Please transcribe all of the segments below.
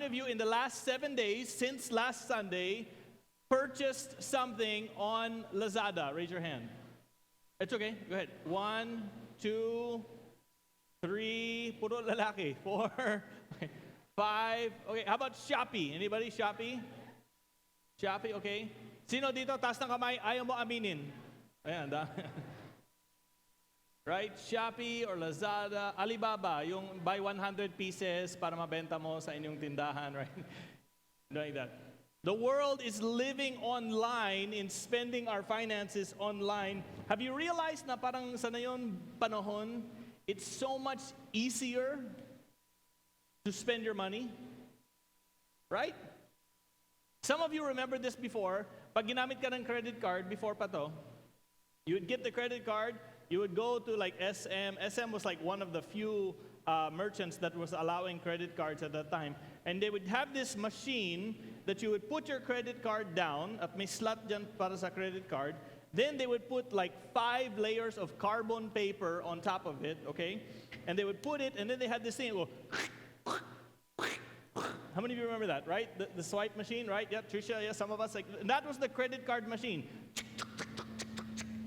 of you in the last 7 days, since last Sunday, purchased something on Lazada? Raise your hand. It's okay. Go ahead. 1, 2, 3. Puro lalaki. 4, 5. Okay. How about Shopee? Anybody Shopee? Shopee. Okay. Sino dito? Taas ng kamay. Ayaw mo aminin. Ayan. Right? Shopee or Lazada, Alibaba, yung buy 100 pieces para mabenta mo sa inyong tindahan, right? Like that. The world is living online in spending our finances online. Have you realized na parang sa ngayon panahon, it's so much easier to spend your money? Right? Some of you remember this before. Pag ginamit ka ng credit card, before pa to, you would get the credit card, you would go to like SM. SM was like one of the few merchants that was allowing credit cards at that time. And they would have this machine that you would put your credit card down, at may slot dyan para sa credit card. Then they would put like 5 layers of carbon paper on top of it, okay? And they would put it, and then they had this thing, go, how many of you remember that, right? The swipe machine, right? Yeah, Trisha, yeah, some of us. That was the credit card machine.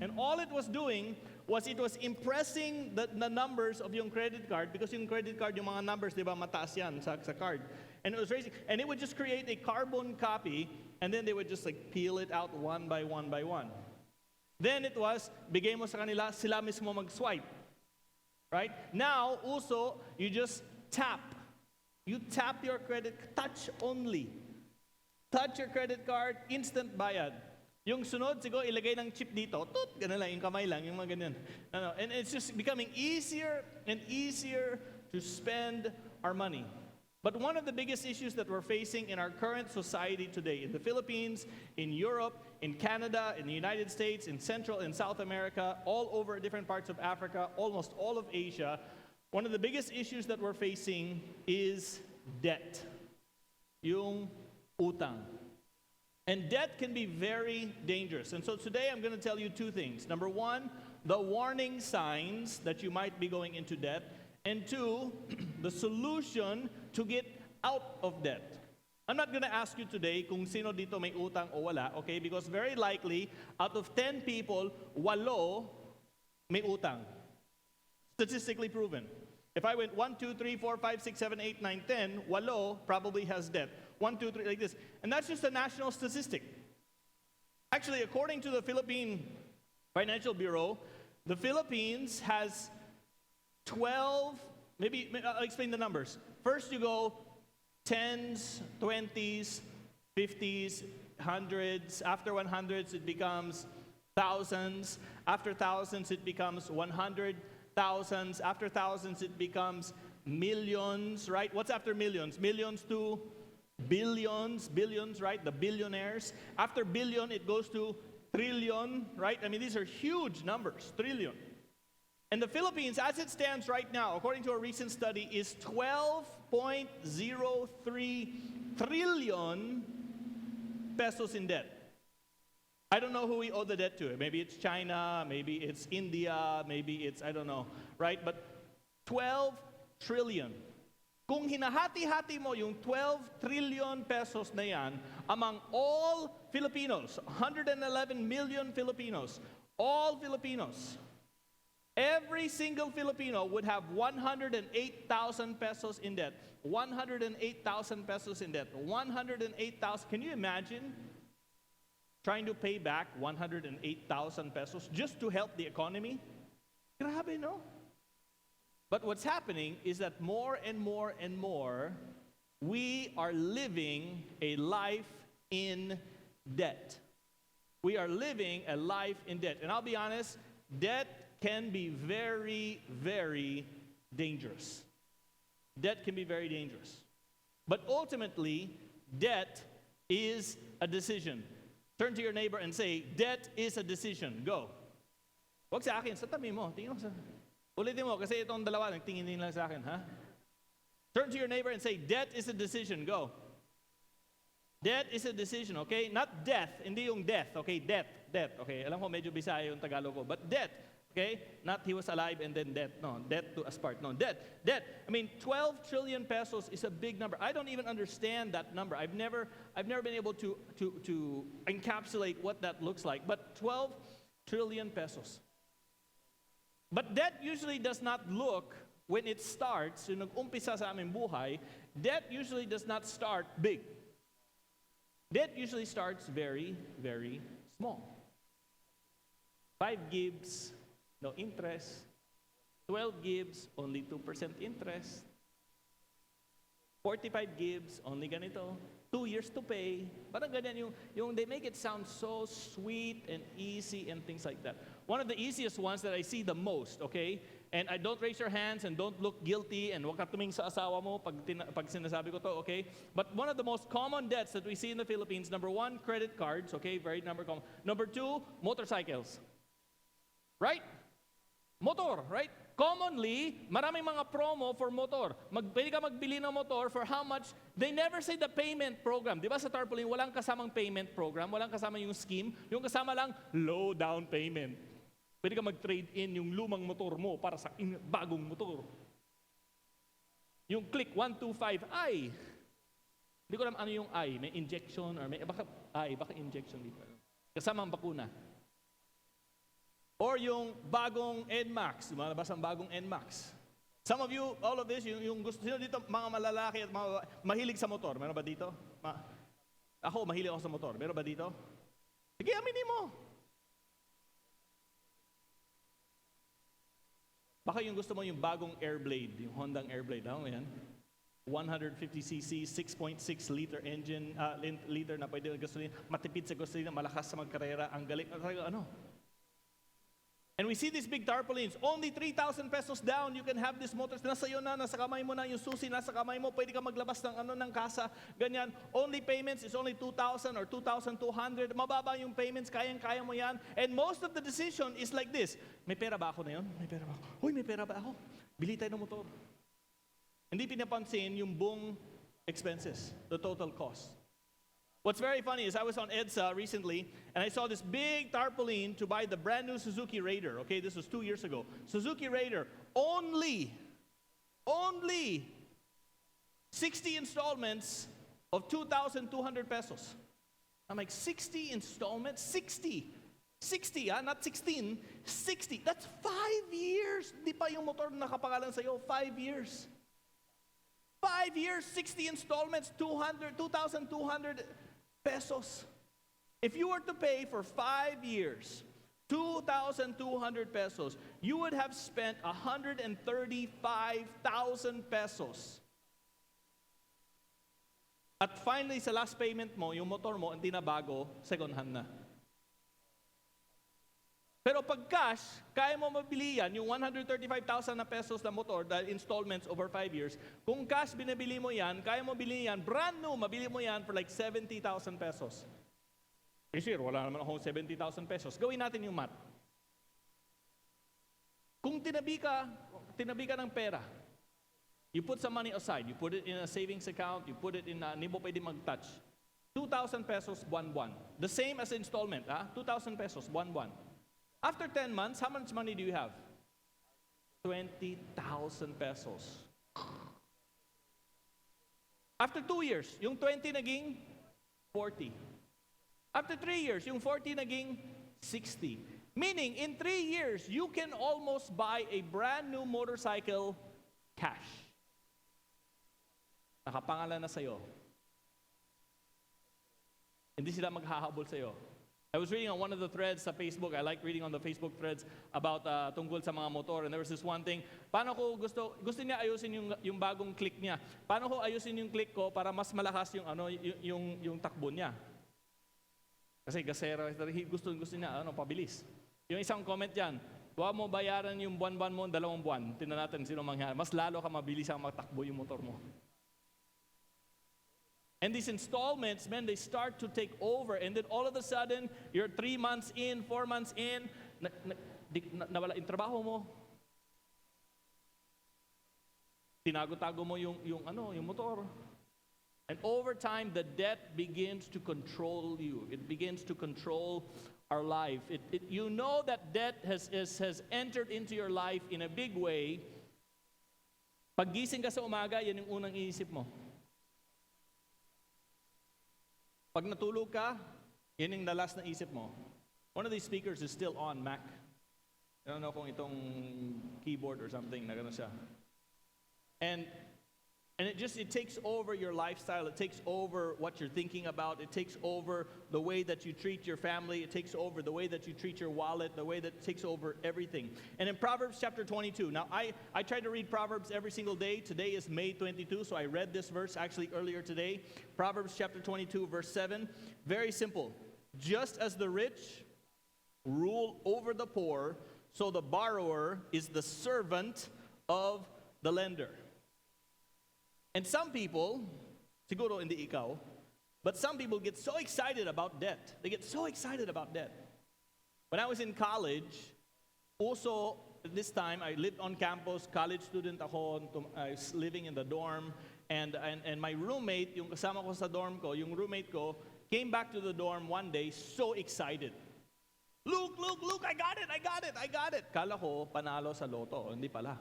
And all it was doing was it was impressing the numbers of yung credit card, because yung credit card, yung mga numbers, di ba, mataas yan sa card. And it was raising, and it would just create a carbon copy, and then they would just like peel it out one by one by one. Then it was, bigay mo sa kanila, sila mismo mag-swipe. Right? Now, also, you just tap. You tap your credit, touch only. Touch your credit card, instant bayad. Yung sunod, siguro, ilagay ng chip dito, tut, ganun lang, yung kamay lang, yung mga ganyan. And it's just becoming easier and easier to spend our money. But one of the biggest issues that we're facing in our current society today, in the Philippines, in Europe, in Canada, in the United States, in Central and South America, all over different parts of Africa, almost all of Asia, one of the biggest issues that we're facing is debt. Yung utang. And debt can be very dangerous. And so today I'm going to tell you 2 things. Number 1, the warning signs that you might be going into debt. And 2, the solution to get out of debt. I'm not going to ask you today kung sino dito may utang o wala, okay? Because very likely, out of 10 people, 8 may utang. Statistically proven. If I went 1, 2, 3, 4, 5, 6, 7, 8, 9, 10, 8 probably has debt. 1, 2, 3, like this. And that's just a national statistic. Actually, according to the Philippine Financial Bureau, the Philippines has 12, maybe I'll explain the numbers. First you go 10s, 20s, 50s, 100s. After 100s, it becomes thousands. After thousands, it becomes 100,000s. After thousands, it becomes millions, right? What's after millions? Millions to billions, right? The billionaires. After billion, it goes to trillion, right? I mean, these are huge numbers, trillion. And the Philippines, as it stands right now, according to a recent study, is 12.03 trillion pesos in debt. I don't know who we owe the debt to. Maybe it's China, maybe it's India, maybe it's, I don't know, right? But 12 trillion. Kung hinahati-hati mo yung 12 trillion pesos na yan among all Filipinos, 111 million Filipinos, all Filipinos, every single Filipino would have 108,000 pesos in debt. 108,000 pesos in debt. 108,000. Can you imagine trying to pay back 108,000 pesos just to help the economy? Grabe, no? But what's happening is that more and more and more, we are living a life in debt. We are living a life in debt. And I'll be honest, debt can be very, very dangerous. Debt can be very dangerous. But ultimately, debt is a decision. Turn to your neighbor and say, debt is a decision. Go. Wag sa akin, sa tabi mo. Tingin mo sa... Ulitin mo, kasi itong dalawa, nagtingin din lang sa akin, ha? Turn to your neighbor and say, debt is a decision. Go. Debt is a decision, okay? Not death, hindi yung death, okay? Debt. Okay, alam ko medyo Bisaya yung Tagalog ko. But debt. Okay? Not he was alive and then dead. No, dead to as part. No, dead. Dead. I mean, 12 trillion pesos is a big number. I don't even understand that number. I've never been able to encapsulate what that looks like. But 12 trillion pesos. But debt usually does not look, when it starts, yung nag-umpisa sa aming buhay, debt usually does not start big. Debt usually starts very, very small. 5 gives, no interest. 12 gives, only 2% interest. 45 gives, only ganito. 2 years to pay. Parang ganyan yung they make it sound so sweet and easy and things like that. One of the easiest ones that I see the most, okay? And I don't raise your hands and don't look guilty and huwag ka tumingin sa asawa mo pag sinasabi ko to, okay? But one of the most common debts that we see in the Philippines, number 1, credit cards, okay? Very number common. Number 2, motorcycles. Right? Motor, right? Commonly, maraming mga promo for motor. Pwede ka magbili ng motor for how much? They never say the payment program. Di ba sa tarpaulin, walang kasamang payment program, walang kasama yung scheme. Yung kasama lang, low down payment. Pwede ka mag-trade in yung lumang motor mo para sa bagong motor. Yung click 125i. Hindi ko alam ano yung I. May injection or may baka injection dito. Kasama ang bakuna. Or yung bagong NMAX, lumalabas ang bagong NMAX. Some of you, all of this, yung gusto, sino dito, mga malalaki at mahilig sa motor? Meron ba dito? Ako, mahilig ako sa motor. Meron ba dito? Sige, aminin mo. Baka yung gusto mo yung bagong Airblade, yung Hondang Airblade. Ano yan? 150cc, 6.6 liter engine, liter na pwede gasolina, matipid sa gasolina, malakas sa magkarera, ang galing. Ano? And we see these big tarpaulins, only 3,000 pesos down, you can have this motor. Nasa iyo na, nasa kamay mo na, yung susi nasa kamay mo, pwede ka maglabas ng kasa, ganyan. Only payments is only 2,000 or 2,200. Mababa yung payments, kayang-kaya mo yan. And most of the decision is like this. May pera ba ako na yun? May pera ba ako? Uy, may pera ba ako? Bili tayo ng motor. Hindi pinapansin yung buong expenses, the total cost. What's very funny is I was on EDSA recently, and I saw this big tarpaulin to buy the brand new Suzuki Raider. Okay, this was 2 years ago. Suzuki Raider, only 60 installments of 2,200 pesos. I'm like, 60 installments? 60, not 16, 60. That's 5 years. Di pa yung motor na nakapangalan sa'yo, 5 years. 5 years, 60 installments, 2,200 pesos. If you were to pay for 5 years, 2,200 pesos, you would have spent 135,000 pesos. At finally, sa last payment mo, yung motor mo, hindi na bago, second hand na. Pero pag cash, kaya mo mabili yan, yung 135,000 na pesos na motor dahil installments over 5 years. Kung cash binibili mo yan, kaya mo bili yan, brand new, mabili mo yan for like 70,000 pesos. Eh sir, wala naman akong 70,000 pesos. Gawin natin yung math. Kung tinabi ka ng pera, you put some money aside, you put it in a savings account, you put it in hindi mo pwede mag-touch. 2,000 pesos, buwan-buwan. The same as installment, 2,000 pesos, buwan-buwan. After 10 months, how much money do you have? 20,000 pesos. After 2 years, yung 20 naging 40. After 3 years, yung 40 naging 60. Meaning, in 3 years, you can almost buy a brand new motorcycle cash. Nakapangalan na sa'yo. Hindi sila maghahabol sa'yo. I was reading on one of the threads sa Facebook. I like reading on the Facebook threads about tungkol sa mga motor. And there was this one thing, paano ko gusto niya ayusin yung bagong click niya. Paano ko ayusin yung click ko para mas malakas yung takbo niya. Kasi gasera, gusto niya pabilis. Yung isang comment diyan, huwag mo bayaran yung buwan-buwan mo 2 buwan. Tingnan natin sino mangyari. Mas lalo ka mabilis ang matakbo yung motor mo. And these installments, man, they start to take over. And then all of a sudden, you're 3 months in, 4 months in, nawala yung trabaho mo. Tinago-tago mo yung motor. And over time, the debt begins to control you. It begins to control our life. You know that debt has entered into your life in a big way. Paggising ka sa umaga, yan yung unang iisip mo. Pag natulog ka, yan yung last na isip mo. One of these speakers is still on Mac. I don't know kung itong keyboard or something na gano'n siya. And it takes over your lifestyle. It takes over what you're thinking about. It takes over the way that you treat your family. It takes over the way that you treat your wallet, the way that it takes over everything. And in Proverbs chapter 22, now I try to read Proverbs every single day. Today is May 22, so I read this verse actually earlier today. Proverbs chapter 22, verse 7. Very simple. Just as the rich rule over the poor, so the borrower is the servant of the lender. And some people, siguro hindi ikaw, but some people get so excited about debt. They get so excited about debt. When I was in college, also this time I lived on campus, college student ako, I was living in the dorm, and my roommate, yung kasama ko sa dorm ko, yung roommate ko, came back to the dorm one day so excited. Look, I got it. Kala ko, panalo sa loto, hindi pala.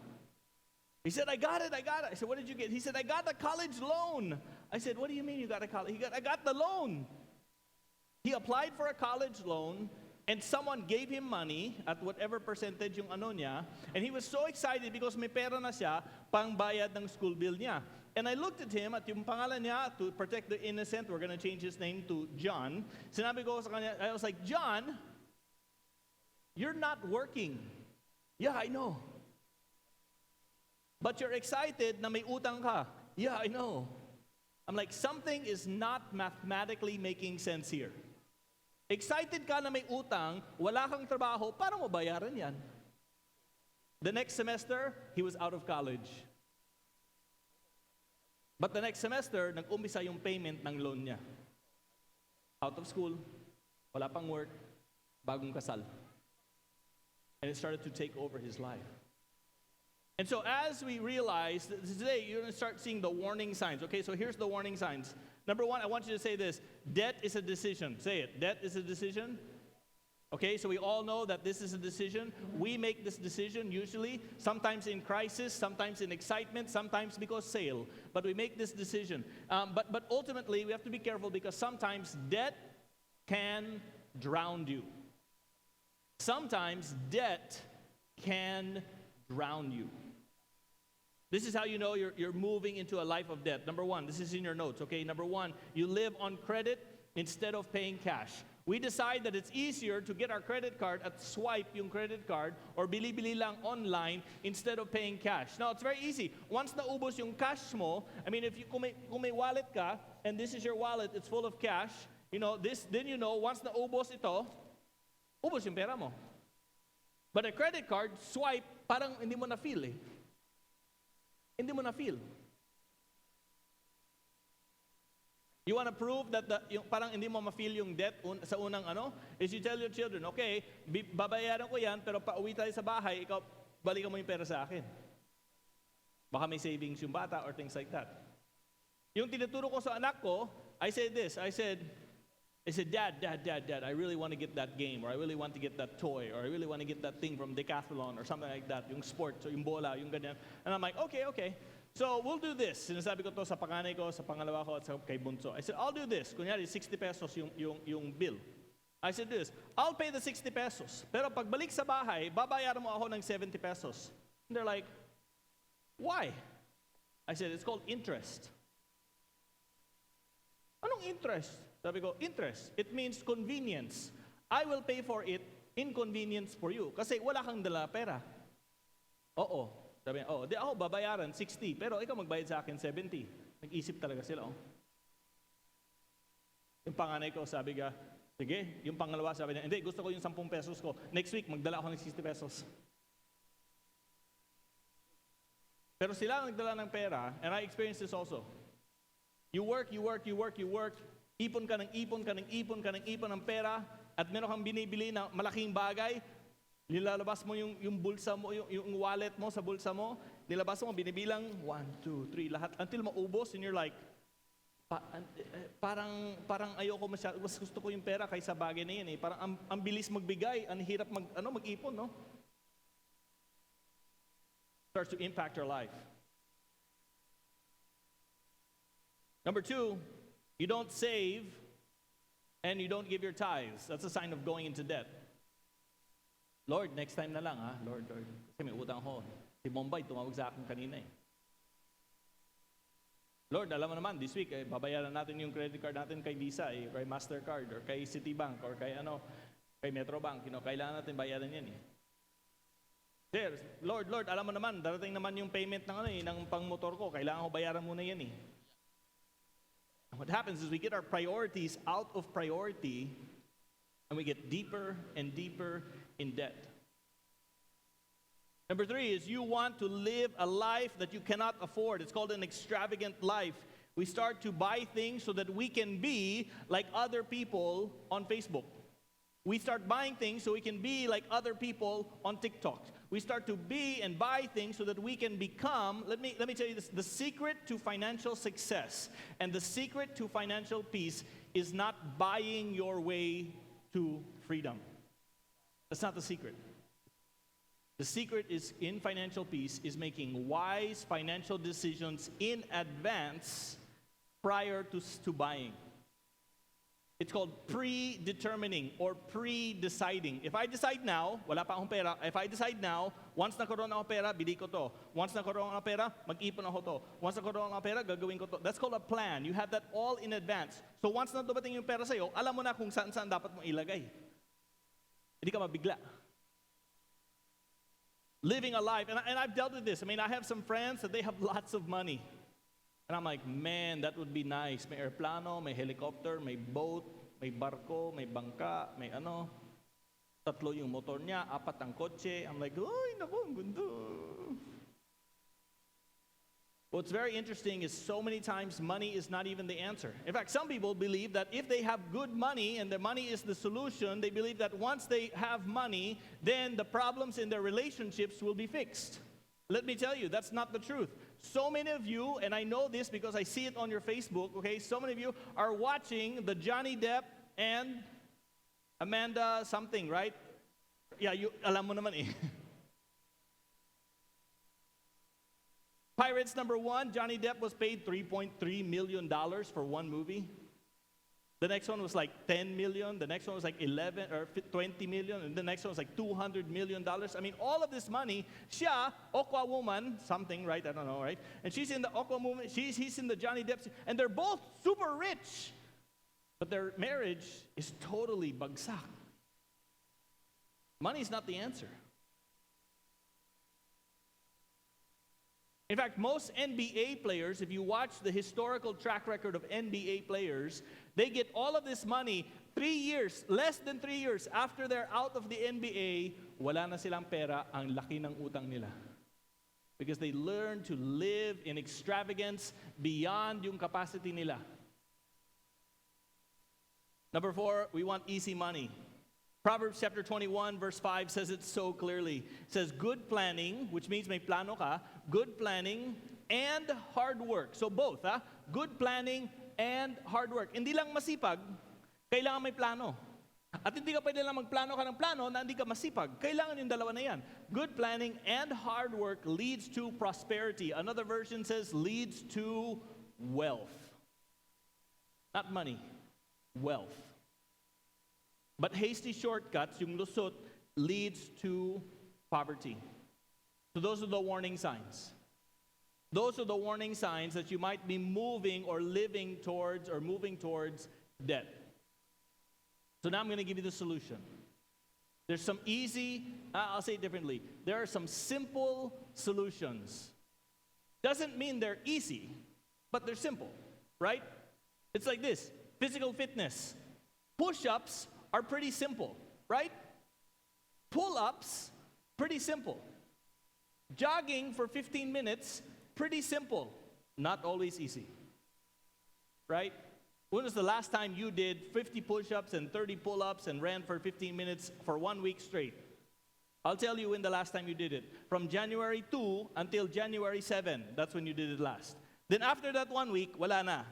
He said, I got it. I said, what did you get? He said, I got a college loan. I said, what do you mean you got a college? I got the loan. He applied for a college loan, and someone gave him money at whatever percentage yung ano niya, and he was so excited because may pera na siya pang bayad ng school bill niya. And I looked at him, at yung pangalan niya, to protect the innocent, we're going to change his name to John. Sinabi ko sa kanya, I was like, John, you're not working. Yeah, I know. But you're excited na may utang ka. Yeah, I know. I'm like, something is not mathematically making sense here. Excited ka na may utang, wala kang trabaho, paano mo bayaran yan? The next semester, he was out of college. But the next semester, nag-umpisa yung payment ng loan niya. Out of school, wala pang work, bagong kasal. And it started to take over his life. And so as we realize, today you're going to start seeing the warning signs. Okay, so here's the warning signs. Number one, I want you to say this. Debt is a decision. Say it. Debt is a decision. Okay, so we all know that this is a decision. We make this decision usually, sometimes in crisis, sometimes in excitement, sometimes because sale. But we make this decision. But ultimately, we have to be careful because sometimes debt can drown you. Sometimes debt can drown you. This is how you know you're moving into a life of debt. Number one, this is in your notes, okay? Number one, you live on credit instead of paying cash. We decide that it's easier to get our credit card at swipe yung credit card or bili-bili lang online instead of paying cash. Now, it's very easy. Once naubos yung cash mo, I mean, if you, kung may wallet ka, and this is your wallet, it's full of cash, you know, then you know, once naubos ito, ubos yung pera mo. But a credit card, swipe, parang hindi mo na-feel eh. Hindi mo na-feel. You want to prove that yung parang hindi mo ma-feel yung debt sa unang ano, is you tell your children, okay, babayaran ko yan, pero pauwi tayo sa bahay, ikaw, balikan mo yung pera sa akin. Baka may savings yung bata or things like that. Yung tinuturo ko sa anak ko, I said this, I said, Dad, I really want to get that game, or I really want to get that toy, or I really want to get that thing from Decathlon, or something like that, yung sports, or yung bola, yung ganyan. And I'm like, okay. So we'll do this. Sinasabi ko to sa panganay ko, sa pangalawa ko, at sa kay Bunso. I said, I'll do this. Kunyari, 60 pesos yung bill. I said this, I'll pay the 60 pesos. Pero pagbalik sa bahay, babayaran mo ako ng 70 pesos. And they're like, why? I said, it's called interest. Anong interest? Sabi ko, interest. It means convenience. I will pay for it, inconvenience for you. Kasi wala kang dala pera. Oo. Sabi niya, di ako babayaran 60, pero ikaw magbayad sa akin 70. Nag-isip talaga sila, Yung panganay ko, sabi ka, sige. Yung pangalawa, sabi niya, hindi, gusto ko yung 10 pesos ko. Next week, magdala ako ng 60 pesos. Pero sila nagdala ng pera, and I experienced this also. You work. Ipon ka ng pera, at meron kang binibili na malaking bagay, nilalabas mo yung bulsa mo, yung wallet mo sa bulsa mo, nilabas mo, binibilang, 1, 2, 3, lahat, until maubos, and you're like, parang ayoko masyado, mas gusto ko yung pera kaysa bagay na yan eh. Parang ang bilis magbigay, ang hirap mag-ipon, no? Starts to impact our life. Number 2, you don't save and you don't give your tithes. That's a sign of going into debt. Lord, next time na lang ha. Lord. Kasi may utang ko. Si Bombay, tumawag sa akin kanina eh. Lord, alam mo naman, this week, babayaran natin yung credit card natin kay Visa, kay Mastercard, or kay Citibank, or kay Metrobank. Kailangan natin bayaran yan eh. Sir, Lord, alam mo naman, darating naman yung payment ng pangmotor ko. Kailangan ko bayaran muna yan eh. What happens is we get our priorities out of priority and we get deeper and deeper in debt. Number 3 is you want to live a life that you cannot afford. It's called an extravagant life. We start to buy things so that we can be like other people on Facebook. We start buying things so we can be like other people on TikTok. We start to be and buy things so that we can become, let me tell you this, the secret to financial success and the secret to financial peace is not buying your way to freedom. That's not the secret. The secret is in financial peace is making wise financial decisions in advance prior to buying. It's called predetermining or pre-deciding. If I decide now, wala pa akong pera. If I decide now, once nakaroon ako pera, bili ko to. Once nakaroon ako pera, mag-ipon ako to. Once nakaroon ako pera, gagawin ko to. That's called a plan. You have that all in advance. So once na dumating yung pera sa'yo, alam mo na kung saan dapat mo ilagay. Hindi ka mabigla. Living a life, and I've dealt with this. I mean, I have some friends that they have lots of money. And I'm like, man, that would be nice. May airplano, may helicopter, may boat, may barko, may bangka, may ano. Tatlo yung motor niya, 4 ang kotse. I'm like, ay, naku, ang gundo. What's very interesting is so many times money is not even the answer. In fact, some people believe that if they have good money and their money is the solution, they believe that once they have money, then the problems in their relationships will be fixed. Let me tell you, that's not the truth. So many of you, and I know this because I see it on your Facebook, okay, so many of you are watching the Johnny Depp and Amanda something, right? Yeah, alam mo naman eh. Pirates #1, Johnny Depp was paid $3.3 million for one movie. The next one was like 10 million. The next one was like 11 or 20 million. And the next one was like $200 million. I mean, all of this money, siya, Aqua Woman, something, right? I don't know, right? And she's in the Aqua Woman, he's in the Johnny Depp, and they're both super rich. But their marriage is totally bagsak. Money is not the answer. In fact, most NBA players, if you watch the historical track record of NBA players, they get all of this money 3 years, less than 3 years after they're out of the NBA, wala na silang pera, ang laki ng utang nila. Because they learn to live in extravagance beyond yung capacity nila. Number 4, we want easy money. Proverbs chapter 21, verse 5 says it so clearly. It says, good planning, which means may plano ka, good planning and hard work. So both, good planning and hard work. Hindi lang masipag, kailangan may plano. At hindi ka pwede lang magplano ka ng plano na hindi ka masipag. Kailangan yung dalawa na yan. Good planning and hard work leads to prosperity. Another version says leads to wealth. Not money, wealth. But hasty shortcuts, yung lusot, leads to poverty. So those are the warning signs. Those are the warning signs that you might be moving or living towards or moving towards debt. So now I'm going to give you the solution. There's some easy, I'll say it differently. There are some simple solutions. Doesn't mean they're easy, but they're simple, right? It's like this, physical fitness. Push-ups are pretty simple, right? Pull-ups, pretty simple. Jogging for 15 minutes, pretty simple. Not always easy, right? When was the last time you did 50 push-ups and 30 pull-ups and ran for 15 minutes for 1 week straight? I'll tell you when the last time you did it. From January 2 until January 7, that's when you did it last. Then after that 1 week, wala na.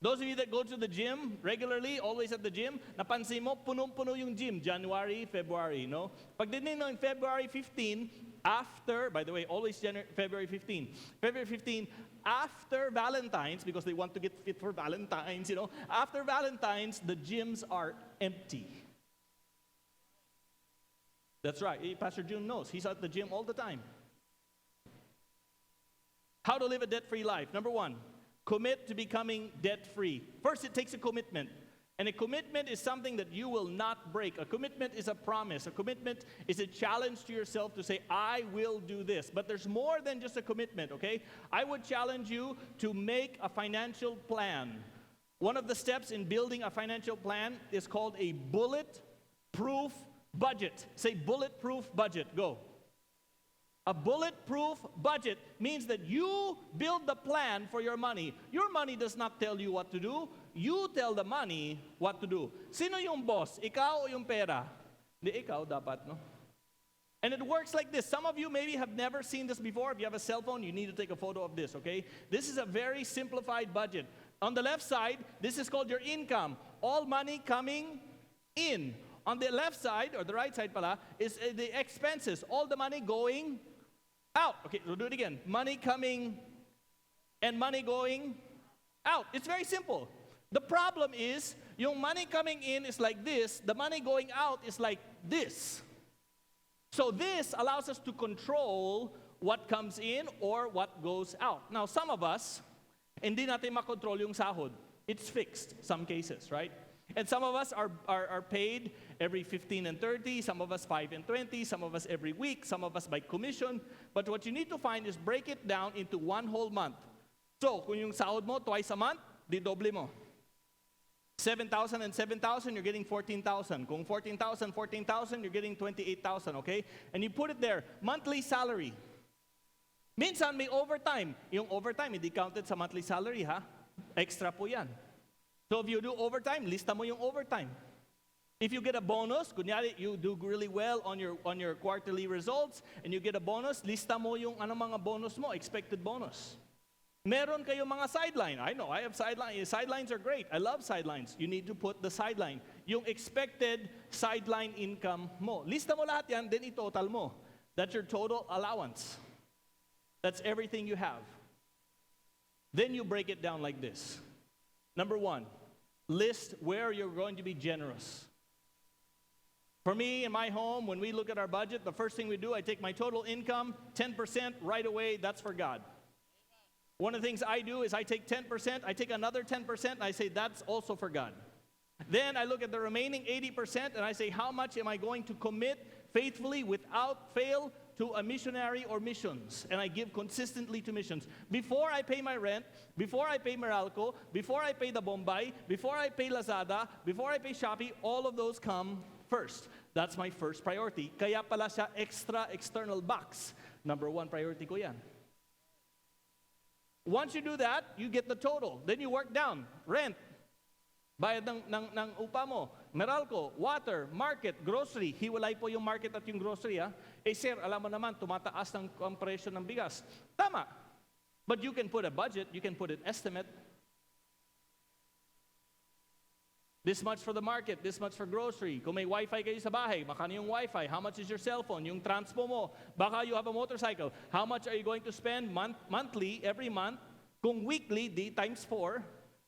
Those of you that go to the gym regularly, always at the gym, napansin mo, punong-puno yung gym, January, February, no? Pagdating ng February 15, after, by the way, always February 15. February 15, after Valentine's, because they want to get fit for Valentine's, you know, after Valentine's, the gyms are empty. That's right. Pastor June knows. He's at the gym all the time. How to live a debt-free life. Number one, commit to becoming debt-free. First, it takes a commitment. And a commitment is something that you will not break. A commitment is a promise. A commitment is a challenge to yourself to say, I will do this. But there's more than just a commitment, okay? I would challenge you to make a financial plan. One of the steps in building a financial plan is called a bulletproof budget. Say bulletproof budget. Go. A bulletproof budget means that you build the plan for your money. Your money does not tell you what to do. You tell the money what to do. Sino yung boss? Ikaw o yung pera? Hindi, ikaw dapat, no? And it works like this. Some of you maybe have never seen this before. If you have a cell phone, you need to take a photo of this, okay? This is a very simplified budget. On the left side, this is called your income. All money coming in. On the left side, or the right side pala, is the expenses. All the money going out. Okay, we'll do it again. Money coming and money going out. It's very simple. The problem is, yung money coming in is like this. The money going out is like this. So this allows us to control what comes in or what goes out. Now, some of us, hindi natin makontrol yung sahod. It's fixed, some cases, right? And some of us are paid every 15 and 30, some of us 5 and 20, some of us every week, some of us by commission. But what you need to find is break it down into one whole month. So, kung yung sahod mo twice a month, di doble mo. 7,000 and 7,000, you're getting 14,000. Kung 14,000, 14,000, you're getting 28,000, okay? And you put it there, monthly salary. Minsan may overtime. Yung overtime, hindi counted sa monthly salary, ha? Extra po yan. So if you do overtime, lista mo yung overtime. If you get a bonus, kunyari, you do really well on your quarterly results, and you get a bonus, lista mo yung mga bonus mo, expected bonus. Meron kayong mga sideline. I know, I have sideline. Sidelines are great. I love sidelines. You need to put the sideline. Yung expected sideline income mo. Lista mo lahat yan, then i-total mo. That's your total allowance. That's everything you have. Then you break it down like this. Number one, list where you're going to be generous. For me, in my home, when we look at our budget, the first thing we do, I take my total income, 10% right away, that's for God. One of the things I do is I take 10%, I take another 10%, and I say that's also for God. Then I look at the remaining 80%, and I say, how much am I going to commit faithfully without fail to a missionary or missions? And I give consistently to missions. Before I pay my rent, before I pay Meralco, before I pay the Bombay, before I pay Lazada, before I pay Shopee, all of those come first. That's my first priority. Kaya pala siya extra external box. Number one priority ko yan. Once you do that, you get the total. Then you work down. Rent, bayad ng upa mo, Meralco, water, market, grocery. Hiwalay po yung market at yung grocery, ha? Eh sir, alam mo naman, tumataas ng presyo ng bigas. Tama. But you can put a budget, you can put an estimate. This much for the market, this much for grocery. Kung may Wi-Fi kayo sa bahay, makano yung Wi-Fi? How much is your cell phone? Yung transpo mo. Baka you have a motorcycle. How much are you going to spend monthly, every month? Kung weekly, di times 4.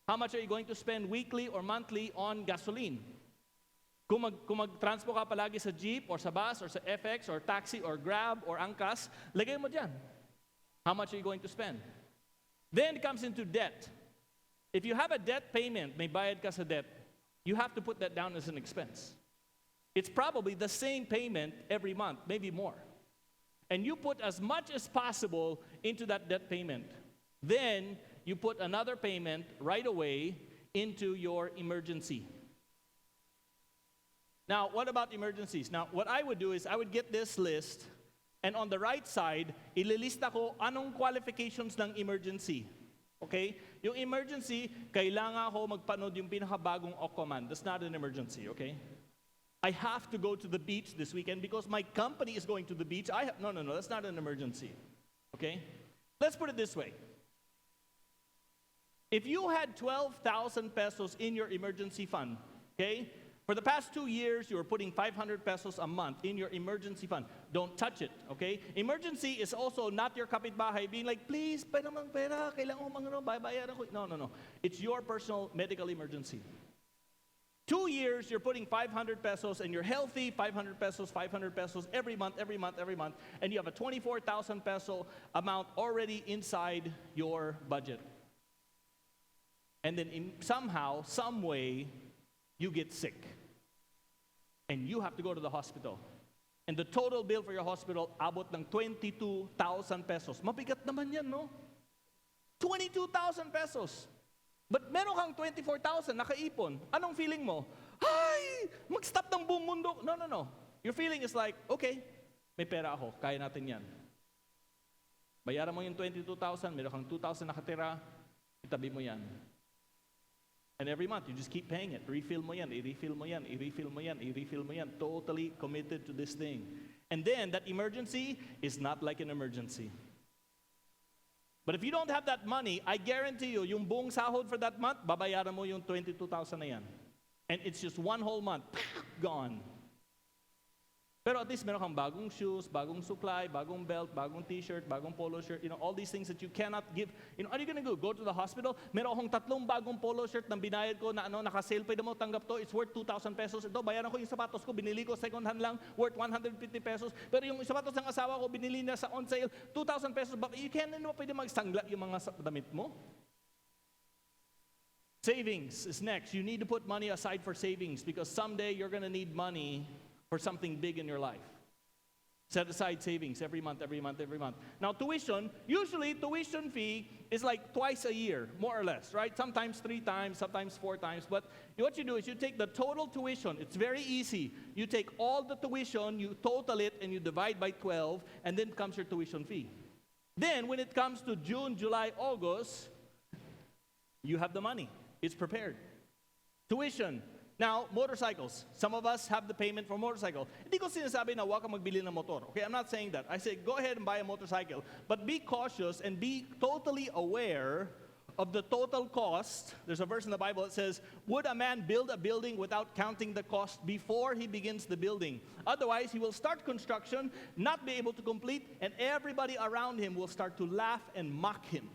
How much are you going to spend weekly or monthly on gasoline? Kung mag-transpo ka palagi sa jeep or sa bus or sa FX or taxi or Grab or Angkas, lagay mo dyan. How much are you going to spend? Then it comes into debt. If you have a debt payment, may bayad ka sa debt, you have to put that down as an expense. It's probably the same payment every month, maybe more. And you put as much as possible into that debt payment. Then you put another payment right away into your emergency. Now, what about emergencies? Now, what I would do is I would get this list, and on the right side, ililista ko anong qualifications ng emergency. Okay? Yung emergency, kailangan ko magpanood yung pinakabagong Aquaman. That's not an emergency, okay? I have to go to the beach this weekend because my company is going to the beach. No, that's not an emergency. Okay? Let's put it this way. If you had 12,000 pesos in your emergency fund, okay? For the past 2 years, you were putting 500 pesos a month in your emergency fund. Don't touch it, okay? Emergency is also not your kapitbahay being like, please, pera mang pera, kailangan ko babayaran ko. No, no, no. It's your personal medical emergency. 2 years, you're putting 500 pesos and you're healthy, 500 pesos every month, and you have a 24,000 peso amount already inside your budget. And then somehow, some way, you get sick. And you have to go to the hospital. And the total bill for your hospital, abot ng 22,000 pesos. Mabigat naman yan, no? 22,000 pesos. But meron kang 24,000 nakaipon. Anong feeling mo? Ay, mag-stop ng buong mundo. No, no, no. Your feeling is like, okay, may pera ako, kaya natin yan. Bayaran mo yung 22,000, meron kang 2,000 nakatira, itabi mo yan. And every month, you just keep paying it. Refill mo yan, i-refill mo yan, i-refill mo yan, i-refill mo yan. Totally committed to this thing. And then, that emergency is not like an emergency. But if you don't have that money, I guarantee you, yung buong sahod for that month, babayaran mo yung 22,000 na yan. And it's just one whole month, gone. Pero at least meron kang bagong shoes, bagong suklay, bagong belt, bagong t-shirt, bagong polo shirt, all these things that you cannot give. Are you gonna do? Go to the hospital? Meron akong 3 bagong polo shirt na binayad ko na naka-sale, pwede mo tanggap to, it's worth 2,000 pesos. Ito, bayaran ko yung sapatos ko, binili ko second hand lang, worth 150 pesos. Pero yung sapatos ng asawa ko, binili na sa on sale, 2,000 pesos. But you can't, pwede magsangla yung mga damit mo. Savings is next. You need to put money aside for savings because someday you're gonna need money for something big in your life. Set aside savings every month. Now tuition, usually tuition fee is like twice a year, more or less, right? Sometimes 3 times, sometimes 4 times. But what you do is you take the total tuition. It's very easy. You take all the tuition, you total it, and you divide by 12, and then comes your tuition fee. Then when it comes to June, July, August, you have the money. It's prepared. Tuition. Now, motorcycles. Some of us have the payment for motorcycle. Hindi ko sinasabi na huwag kang magbili ng motor. Okay, I'm not saying that. I say go ahead and buy a motorcycle. But be cautious and be totally aware of the total cost. There's a verse in the Bible that says, would a man build a building without counting the cost before he begins the building? Otherwise, he will start construction, not be able to complete, and everybody around him will start to laugh and mock him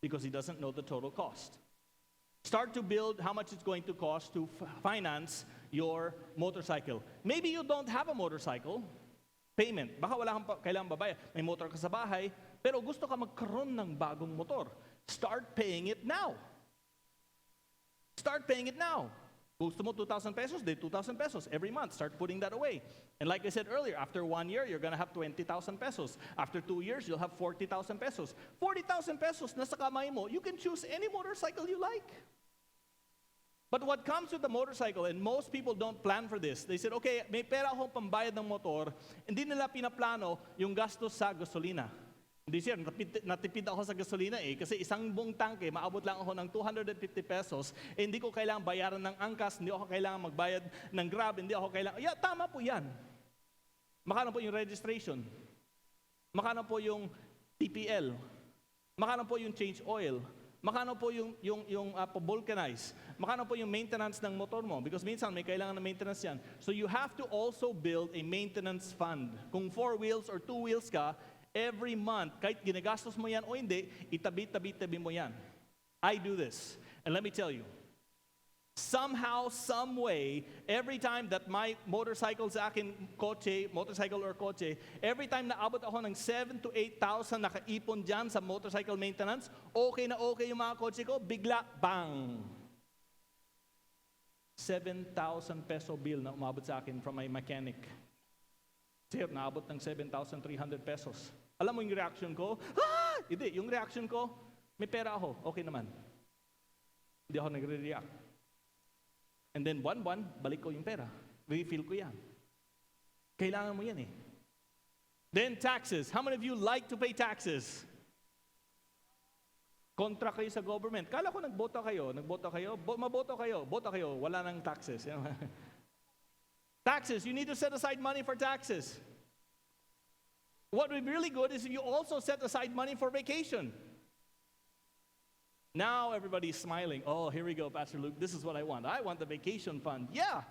because he doesn't know the total cost. Start to build how much it's going to cost to finance your motorcycle. Maybe you don't have a motorcycle. Payment. Baka wala kang kailangang babayad. May motor ka sa bahay, pero gusto ka magkaroon ng bagong motor. Start paying it now. Start paying it now. Gusto mo 2,000 pesos? Then 2,000 pesos every month. Start putting that away. And like I said earlier, after 1 year, you're going to have 20,000 pesos. After 2 years, you'll have 40,000 pesos. 40,000 pesos nasa kamay mo, you can choose any motorcycle you like. But what comes with the motorcycle, and most people don't plan for this, they said, okay, may pera akong pambayad ng motor, hindi nila pinaplano yung gastos sa gasolina. Hindi siya, natipid ako sa gasolina kasi isang buong tangke, maabot lang ako ng 250 pesos, hindi ko kailangang bayaran ng angkas, hindi ako kailangan magbayad ng Grab, hindi ako kailangan, tama po yan. Makano po yung registration? Makano po yung TPL? Makano po yung change oil? Makano po yung vulcanize? Makano po yung maintenance ng motor mo? Because minsan may kailangan ng maintenance yan. So you have to also build a maintenance fund. Kung 4 wheels or 2 wheels ka, every month, kahit ginagastos mo yan o hindi, itabi mo yan. I do this. And let me tell you, somehow, some way, every time that my motorcycle sa akin, motorcycle or kotse, every time na abot ako ng 7,000 to 8,000 nakaipon dyan sa motorcycle maintenance, okay na okay yung mga kotse ko, bigla, bang! 7,000 peso bill na umabot sa akin from my mechanic. Sir, naabot ng 7,300 pesos. Alam mo yung reaction ko? Hindi, yung reaction ko, may pera ako, okay naman. Hindi ako nagre-react. And then buwan-buwan, balik ko yung pera. Refill ko yan. Kailangan mo yan eh. Then taxes. How many of you like to pay taxes? Kontra kayo sa government. Kala ko nagboto kayo, maboto kayo, wala nang taxes. Taxes, you need to set aside money for taxes. What would be really good is if you also set aside money for vacation. Now everybody's smiling. Oh, here we go, Pastor Luke. This is what I want. I want the vacation fund. Yeah,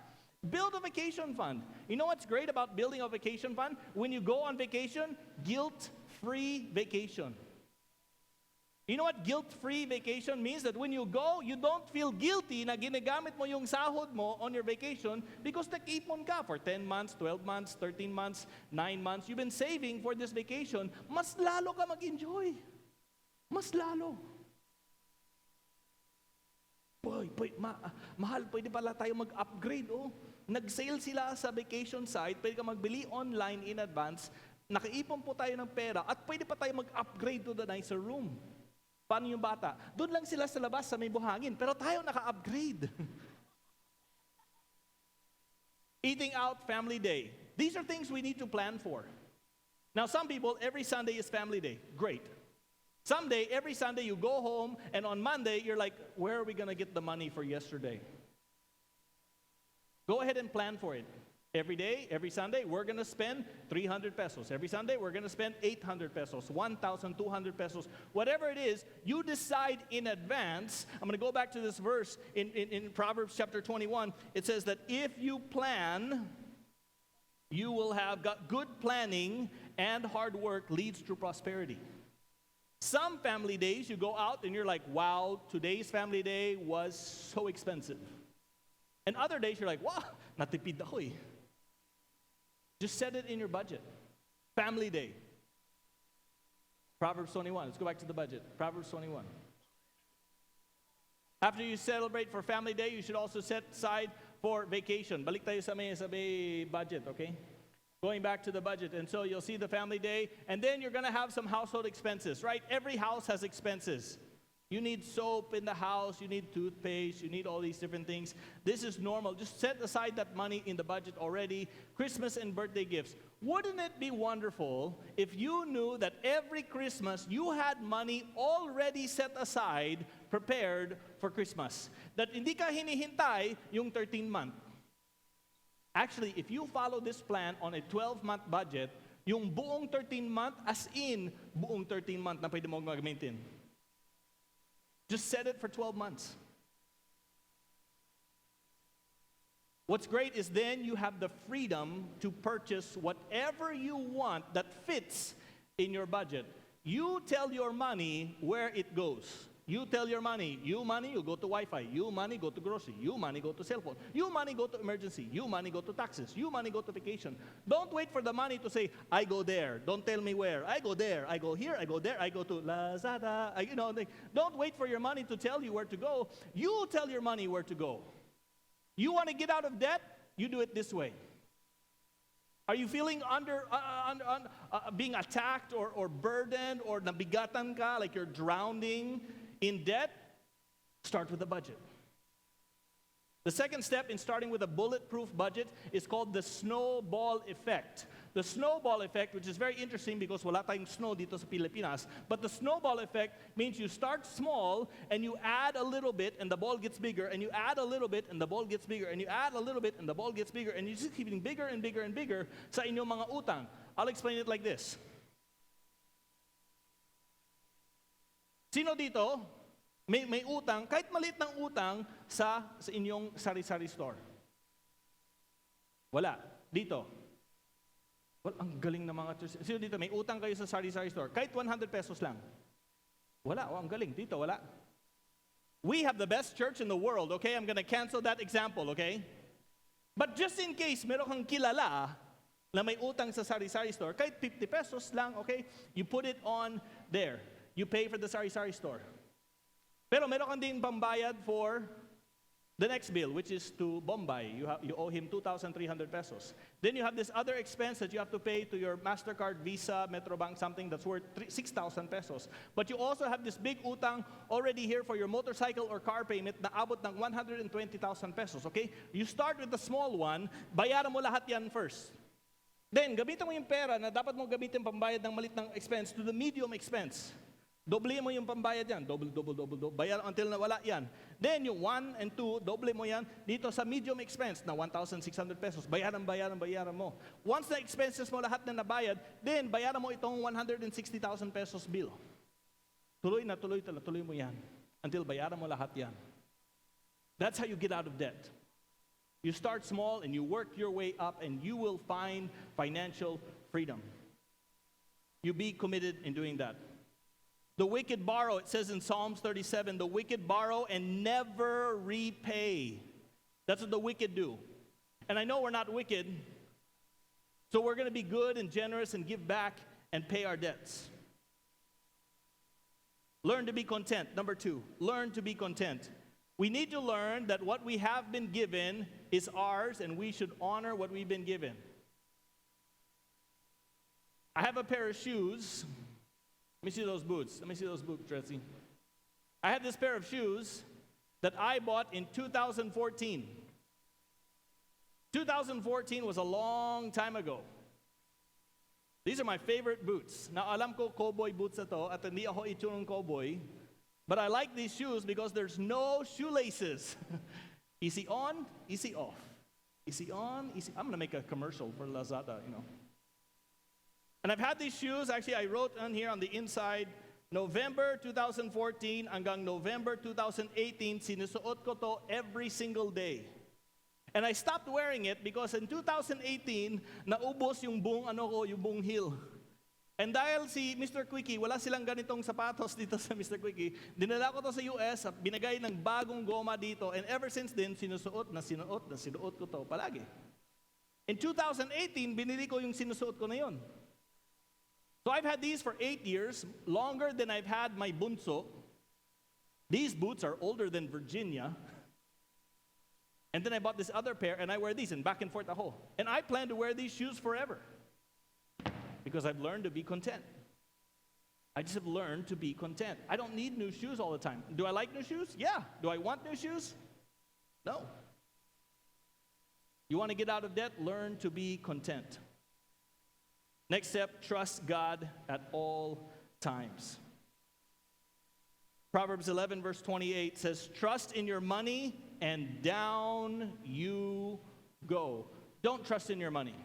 build a vacation fund. You know what's great about building a vacation fund? When you go on vacation, guilt-free vacation. You know what guilt-free vacation means? That when you go, you don't feel guilty na ginagamit mo yung sahod mo on your vacation because nag-ipon ka for 10 months, 12 months, 13 months, 9 months. You've been saving for this vacation. Mas lalo ka mag-enjoy. Mas lalo. Boy, mahal, pwede pala tayo mag-upgrade. Oh. Nag-sale sila sa vacation site, pwede ka magbili online in advance, nakaipon po tayo ng pera, at pwede pa tayo mag-upgrade to the nicer room. Paano yung bata? Doon lang sila sa labas sa may buhangin, pero tayo naka-upgrade. Eating out, family day. These are things we need to plan for. Now, some people, every Sunday is family day. Great. Someday, every Sunday, you go home, and on Monday, you're like, where are we going to get the money for yesterday? Go ahead and plan for it. Every day, every Sunday, we're going to spend 300 pesos. Every Sunday, we're going to spend 800 pesos, 1,200 pesos. Whatever it is, you decide in advance. I'm going to go back to this verse in Proverbs chapter 21. It says that if you plan, you will have got good planning, and hard work leads to prosperity. Some family days, you go out and you're like, wow, today's family day was so expensive. And other days, you're like, wow, natipid ako eh. Just set it in your budget. Family day. Proverbs 21. Let's go back to the budget. Proverbs 21. After you celebrate for family day, you should also set aside for vacation. Balik tayo sa may budget, okay? Going back to the budget. And so you'll see the family day. And then you're going to have some household expenses, right? Every house has expenses. You need soap in the house, you need toothpaste, you need all these different things. This is normal. Just set aside that money in the budget already. Christmas and birthday gifts. Wouldn't it be wonderful if you knew that every Christmas you had money already set aside, prepared for Christmas? That hindi ka hinihintay yung 13-month. Actually, if you follow this plan on a 12-month budget, yung buong 13-month, as in buong 13-month na pwede mo gagamitin. Just set it for 12 months. What's great is then you have the freedom to purchase whatever you want that fits in your budget. You tell your money where it goes. You tell your money, you go to Wi-Fi. You money, go to grocery. You money, go to cell phone. You money, go to emergency. You money, go to taxes. You money, go to vacation. Don't wait for the money to say, I go there. Don't tell me where. I go there. I go here. I go there. I go to Lazada. Don't wait for your money to tell you where to go. You tell your money where to go. You want to get out of debt? You do it this way. Are you feeling being attacked or burdened or nabigatan ka, like you're drowning in debt? Start with a budget. The second step in starting with a bulletproof budget is called the snowball effect. The snowball effect, which is very interesting because wala tayong snow dito sa Pilipinas, but the snowball effect means you start small and you add a little bit and the ball gets bigger, and you add a little bit and the ball gets bigger, and you add a little bit and the ball gets bigger, and you just keep getting bigger and bigger and bigger sa inyong mga utang. I'll explain it like this. Sino dito may utang, kahit maliit ng utang sa inyong sari-sari store? Wala. Dito. Well, ang galing ng mga church. Sino dito, may utang kayo sa sari-sari store? Kahit 100 pesos lang. Wala. Oh, ang galing. Dito, wala. We have the best church in the world, okay? I'm gonna cancel that example, okay? But just in case, meron kang kilala na may utang sa sari-sari store, kahit 50 pesos lang, okay? You put it on there. You pay for the sari-sari store. Pero meron kang din pambayad for the next bill, which is to Bombay. You owe him 2,300 pesos. Then you have this other expense that you have to pay to your MasterCard, Visa, Metrobank, something that's worth 6,000 pesos. But you also have this big utang already here for your motorcycle or car payment na abot ng 120,000 pesos, okay? You start with the small one, bayaran mo lahat yan first. Then, gamitin mo yung pera na dapat mo gamitin pambayad ng malit ng expense to the medium expense. Doble mo yung pambayad yan. Double. Bayaran until nawala yan. Then yung 1 and 2, doble mo yan dito sa medium expense na 1,600 pesos. Bayaran mo. Once na expenses mo lahat na nabayad, then bayaran mo itong 160,000 pesos bill. Tuloy mo yan. until bayaran mo lahat yan. That's how you get out of debt. You start small and you work your way up and you will find financial freedom. You be committed in doing that. The wicked borrow, it says in Psalms 37, the wicked borrow and never repay. That's what the wicked do. And I know we're not wicked, so we're going to be good and generous and give back and pay our debts. Learn to be content. Number 2, learn to be content. We need to learn that what we have been given is ours and we should honor what we've been given. I have a pair of shoes. Let me see those boots. Let me see those boots, Tracy. I have this pair of shoes that I bought in 2014. 2014 was a long time ago. These are my favorite boots. Now, alam ko cowboy boots ito at hindi ako itsurong cowboy. But I like these shoes because there's no shoelaces. Easy on, easy off. Easy on, easy. I'm going to make a commercial for Lazada, you know. And I've had these shoes, actually I wrote on here on the inside, November 2014 hanggang November 2018, sinusuot ko to every single day. And I stopped wearing it because in 2018, naubos yung buong heel. And dahil si Mr. Quickie, wala silang ganitong sapatos dito sa Mr. Quickie, dinala ko to sa US at binagay ng bagong goma dito. And ever since then, sinusuot ko to palagi. In 2018, binili ko yung sinusuot ko na yon. So I've had these for 8 years, longer than I've had my bunso. These boots are older than Virginia. And then I bought this other pair, and I wear these, and back and forth ako. And I plan to wear these shoes forever. Because I've learned to be content. I just have learned to be content. I don't need new shoes all the time. Do I like new shoes? Yeah. Do I want new shoes? No. You want to get out of debt? Learn to be content. Next step, trust God at all times. Proverbs 11 verse 28 says, trust in your money and down you go. Don't trust in your money.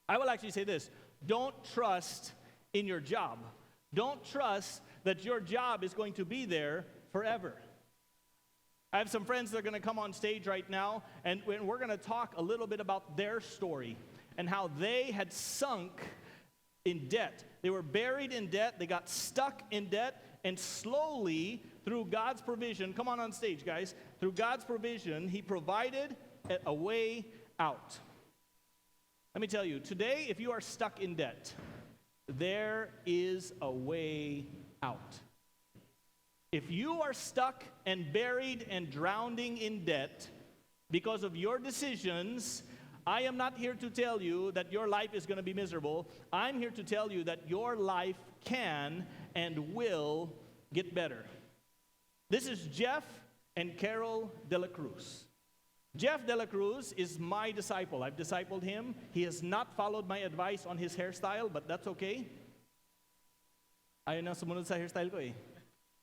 I will actually say this. Don't trust in your job. Don't trust that your job is going to be there forever. I have some friends that are going to come on stage right now, and we're going to talk a little bit about their story and how they had sunk in debt. They were buried in debt. They got stuck in debt, and slowly, through God's provision, come on stage, guys. Through God's provision, He provided a way out. Let me tell you, today, if you are stuck in debt, there is a way out. If you are stuck and buried and drowning in debt because of your decisions, I am not here to tell you that your life is going to be miserable. I'm here to tell you that your life can and will get better. This is Jeff and Carol De La Cruz. Jeff De La Cruz is my disciple. I've discipled him. He has not followed my advice on his hairstyle, but that's okay. Ayaw na sumunod sa hairstyle ko eh.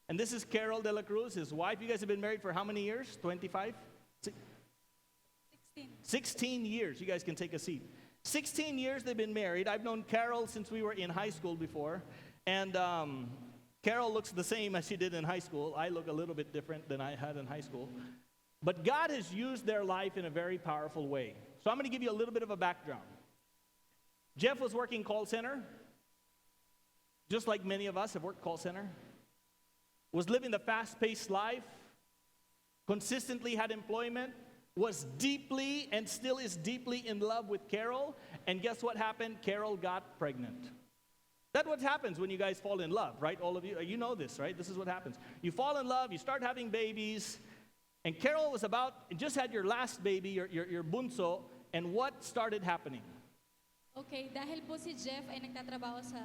And this is Carol De La Cruz, his wife. You guys have been married for how many years? 25? 16 years. You guys can take a seat. 16 years they've been married. I've known Carol since we were in high school before. And Carol looks the same as she did in high school. I look a little bit different than I had in high school. But God has used their life in a very powerful way. So I'm going to give you a little bit of a background. Jeff was working call center, just like many of us have worked call center. Was living the fast-paced life, consistently had employment, was deeply and still is deeply in love with Carol. And guess what happened? Carol got pregnant. That's what happens when you guys fall in love, right? All of you, you know this, right? This is what happens. You fall in love, you start having babies. And Carol was just had your last baby, your bunso, and what started happening? Okay, dahil po si Jeff ay nagtatrabaho sa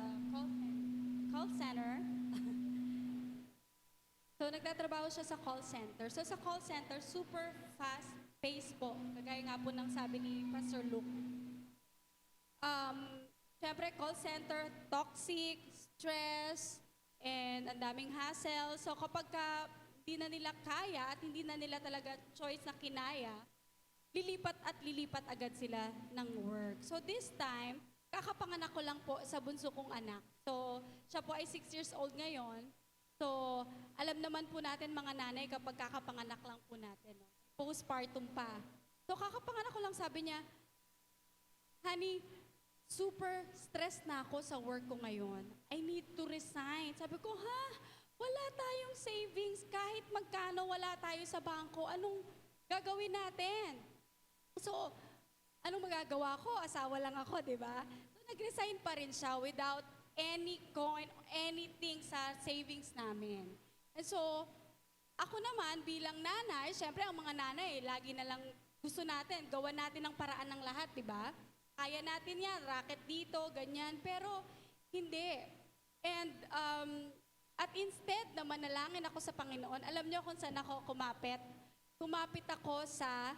call center. So, nagtatrabaho siya sa call center. So, sa call center, super fast-paced po. Kagaya nga po ng sabi ni Pastor Luke. Siyempre, call center, toxic, stress, and ang daming hassle. So, kapag hindi na nila kaya at hindi na nila talaga choice na kinaya, lilipat agad sila ng work. So this time, kakapanganak ko lang po sa bunso kong anak. So siya po ay 6 years old ngayon. So, alam naman po natin mga nanay kapag kakapanganak lang po natin, no? Postpartum pa. So, kakapanganak ko lang, sabi niya, honey, super stressed na ako sa work ko ngayon. I need to resign. Sabi ko, ha? Wala tayong savings. Kahit magkano wala tayo sa bangko. Anong gagawin natin? So, anong magagawa ko? Asawa lang ako, di ba? So, nag-resign pa rin siya without any coin, anything sa savings namin. And so, ako naman bilang nanay, syempre ang mga nanay, lagi na lang gusto natin, gawan natin ang paraan ng lahat, di ba? Kaya natin yan, racket dito, ganyan, pero hindi. And at instead na manalangin ako sa Panginoon, alam niyo kung saan ako kumapit? Kumapit ako sa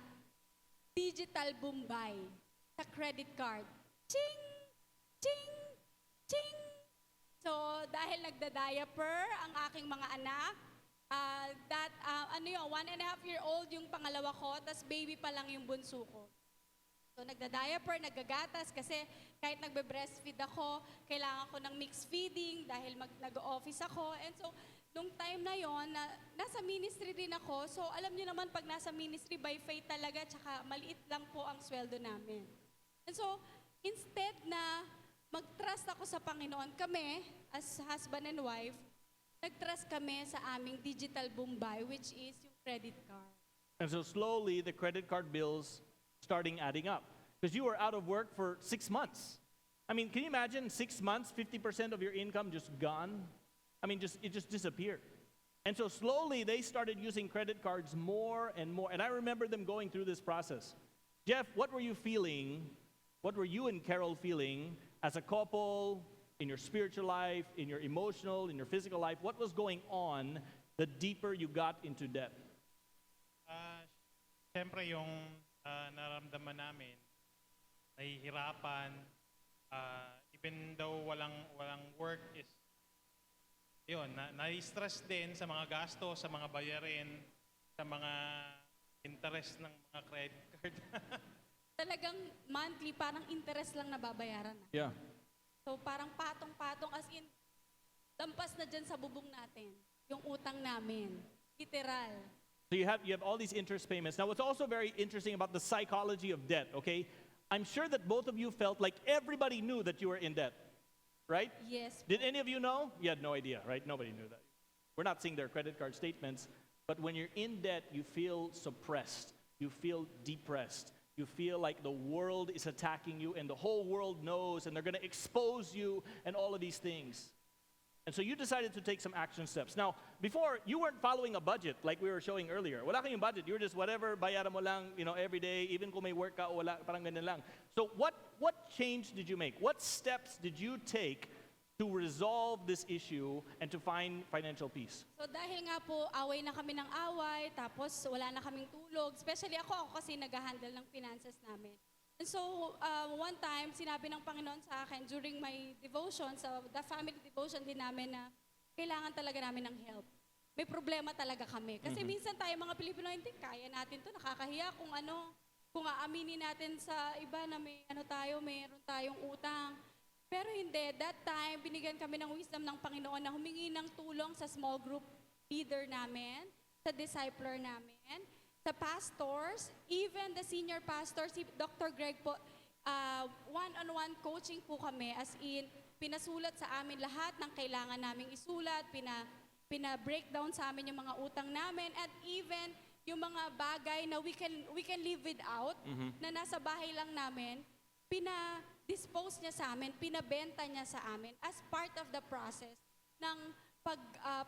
digital Bombay, sa credit card. Ching! Ching! Ching! So, dahil nagda-diaper ang aking mga anak, 1.5-year-old yung pangalawa ko, tas baby pa lang yung bunso ko. So, nagda-diaper, nagagatas, kasi kahit nagbe-breastfeed ako, kailangan ko ng mixed feeding dahil nag-office ako. And so, nung time na yon, nasa ministry din ako. So, alam niyo naman, pag nasa ministry, by faith talaga, tsaka maliit lang po ang sweldo namin. And so, instead na mag-trust ako sa Panginoon, kami, as husband and wife, nag-trust kami sa aming digital Bombay, which is yung credit card. And so slowly, the credit card bills starting adding up. Because you were out of work for 6 months. I mean, can you imagine 6 months, 50% of your income just gone? I mean, it just disappeared. And so slowly, they started using credit cards more and more. And I remember them going through this process. Jeff, what were you feeling? What were you and Carol feeling as a couple, in your spiritual life, in your emotional, in your physical life? What was going on the deeper you got into debt? Siyempre yung naramdaman namin, nahihirapan, even though walang work is, yun, na-stress din sa mga gasto, sa mga bayarin, sa mga interest ng mga credit card. Talagang monthly, parang interest lang nababayaran. Yeah. So parang patong-patong, as in, lampas na dyan sa bubong natin, yung utang namin. Literal. So you have all these interest payments. Now, what's also very interesting about the psychology of debt, okay? I'm sure that both of you felt like everybody knew that you were in debt, right? Yes. Did any of you know? You had no idea, right? Nobody knew that. We're not seeing their credit card statements, but when you're in debt, you feel suppressed. You feel depressed. You feel like the world is attacking you and the whole world knows and they're going to expose you and all of these things. And so you decided to take some action steps. Now, before, you weren't following a budget like we were showing earlier. Wala kayong budget. You were just whatever, bayaran mo lang, every day, even kung may work ka, wala, parang ganyan lang. So what change did you make? What steps did you take to resolve this issue and to find financial peace? So dahil nga po, away na kami ng away, tapos wala na kaming tulog. Especially ako kasi nag-handle ng finances namin. And so, one time, sinabi ng Panginoon sa akin during my devotion, sa the family devotion din namin na kailangan talaga namin ng help. May problema talaga kami. Kasi minsan tayo mga Pilipino, hindi, kaya natin to, nakakahiya kung aaminin natin sa iba na mayroon tayong utang. Pero hindi, that time, binigyan kami ng wisdom ng Panginoon na humingi ng tulong sa small group leader namin, sa discipler namin, sa pastors, even the senior pastor, si Dr. Greg po, one-on-one coaching po kami, as in, pinasulat sa amin lahat ng kailangan naming isulat, pina-breakdown sa amin yung mga utang namin, at even yung mga bagay na we can live without, na nasa bahay lang namin, dispose niya sa amin, pinabenta niya sa amin as part of the process ng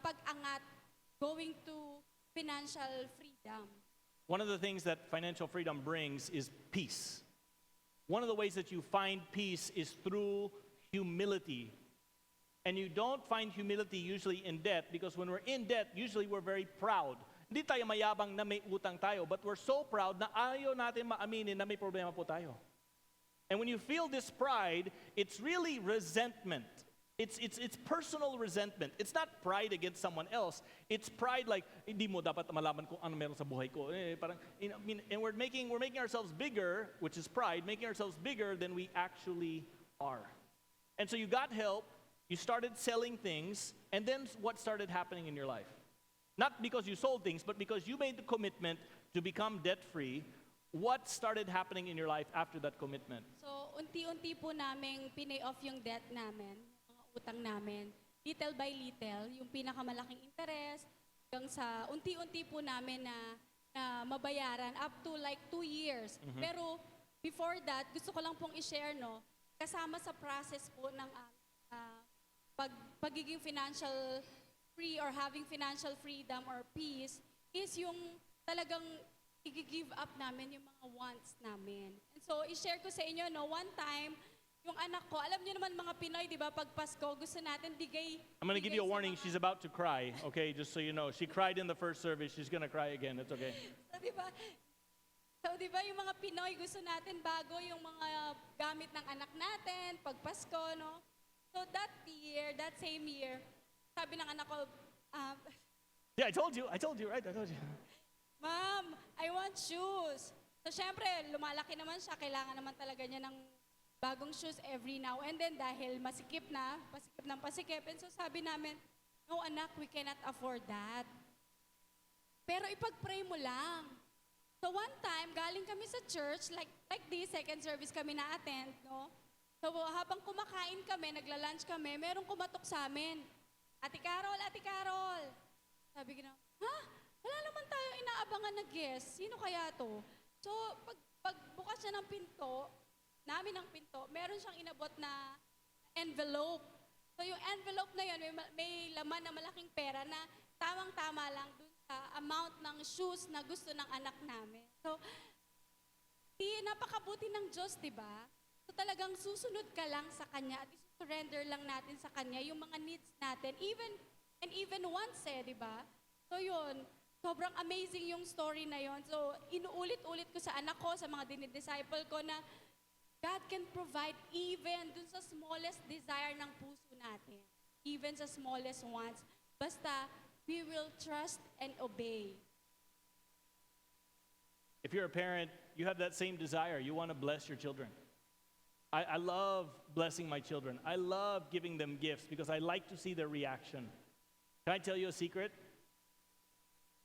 pag-angat going to financial freedom. One of the things that financial freedom brings is peace. One of the ways that you find peace is through humility. And you don't find humility usually in debt because when we're in debt, usually we're very proud. Hindi tayo mayabang na may utang tayo, but we're so proud na ayaw natin maaminin na may problema po tayo. And when you feel this pride, it's really resentment. It's personal resentment. It's not pride against someone else. It's pride like, hindi mo dapat malaman kung ano meron sa buhay ko. And we're making ourselves bigger, which is pride, making ourselves bigger than we actually are. And so you got help, you started selling things, and then what started happening in your life? Not because you sold things, but because you made the commitment to become debt-free. What started happening in your life after that commitment? So, unti-unti po naming pinay off yung debt namin, yung mga utang namin. Little by little, yung pinakamalaking interest, hanggang sa unti-unti po namin na mabayaran up to like 2 years. Pero before that, gusto ko lang pong i-share, no, kasama sa process po ng pagiging financial free or having financial freedom or peace is yung talagang i-give up namin yung mga wants namin. And so, i-share ko sa inyo, no, one time, yung anak ko, alam niyo naman mga Pinoy, di ba, pag Pasko, gusto natin bigay. I'm going to give you a sa warning. mga- She's about to cry, okay? Just so you know. She cried in the first service. She's going to cry again. It's okay. So, di ba, yung mga Pinoy, gusto natin bago yung mga gamit ng anak natin, pag Pasko, no? So, that same year, sabi ng anak ko, Yeah, I told you, right? I told you. Ma'am, I want shoes. So, syempre, lumalaki naman siya. Kailangan naman talaga niya ng bagong shoes every now and then dahil pasikip ng pasikip. And so, sabi namin, no anak, we cannot afford that. Pero ipag-pray mo lang. So, one time, galing kami sa church, like this, second service kami na-attend, no? So, habang kumakain kami, nagla-lunch kami, merong kumatok sa amin. Ate Carol. Sabi ko na, ha? Wala naman tayo inaabangan na guest. Sino kaya to? So, pagbukas niya ng pinto, meron siyang inabot na envelope. So, yung envelope na yun, may laman na malaking pera na tamang-tama lang dun sa amount ng shoes na gusto ng anak namin. So, napakabuti ng Diyos, di ba? So, talagang susunod ka lang sa Kanya at isusurrender lang natin sa Kanya yung mga needs natin. Even once, di ba? So, yun. Sobrang amazing yung story na yon. So, inuulit-ulit ko sa anak ko, sa mga dinidisciple ko na God can provide even dun sa smallest desire ng puso natin. Even sa smallest wants. Basta, we will trust and obey. If you're a parent, you have that same desire. You want to bless your children. I love blessing my children. I love giving them gifts because I like to see their reaction. Can I tell you a secret?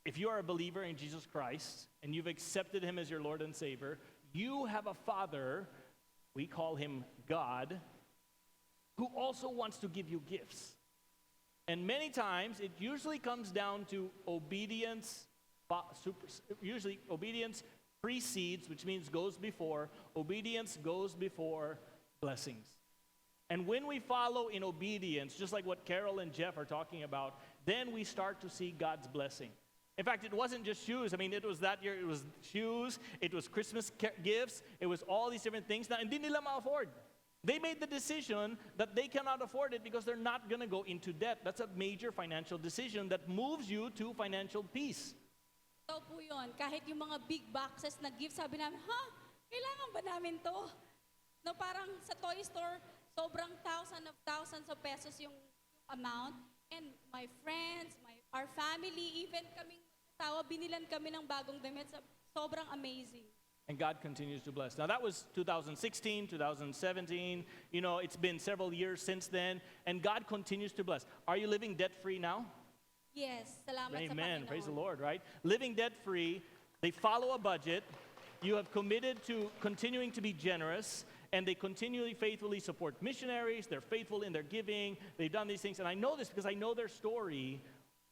If you are a believer in Jesus Christ and you've accepted Him as your Lord and Savior, you have a Father, we call Him God, who also wants to give you gifts. And many times, it usually comes down to obedience. Usually, obedience precedes, which means goes before. Obedience goes before blessings. And when we follow in obedience, just like what Carol and Jeff are talking about, then we start to see God's blessing. In fact, it wasn't just shoes. I mean, it was that year, it was shoes, it was Christmas gifts, it was all these different things na hindi nila ma-afford. They made the decision that they cannot afford it because they're not going to go into debt. That's a major financial decision that moves you to financial peace. Ito po yun. Kahit yung mga big boxes na gift, sabi namin, kailangan ba namin to? No, parang sa toy store, sobrang thousands of pesos yung amount. And my friends, our family, even kaming tawa, binilan kami ng bagong damit. Sobrang amazing. And God continues to bless. Now, that was 2016, 2017. You know, it's been several years since then. And God continues to bless. Are you living debt-free now? Yes, salamat sa Amen. Panginoon. Praise the Lord, right? Living debt-free, they follow a budget. You have committed to continuing to be generous, and they continually, faithfully support missionaries. They're faithful in their giving. They've done these things, and I know this because I know their story